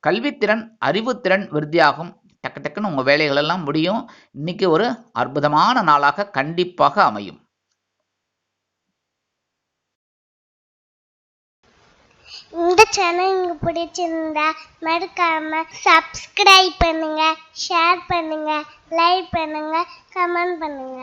கல்வித்திறன் அறிவுத்திறன் விருத்தியாகும். டக்குன்னு உங்கள் வேலைகளெல்லாம் முடியும். இன்றைக்கி ஒரு அற்புதமான நாளாக கண்டிப்பாக அமையும். இந்த சேனல் உங்களுக்கு பிடிச்சிருந்தா மறக்காம சப்ஸ்கிரைப் பண்ணுங்க, ஷேர் பண்ணுங்க, லைக் பண்ணுங்க, கமெண்ட் பண்ணுங்க.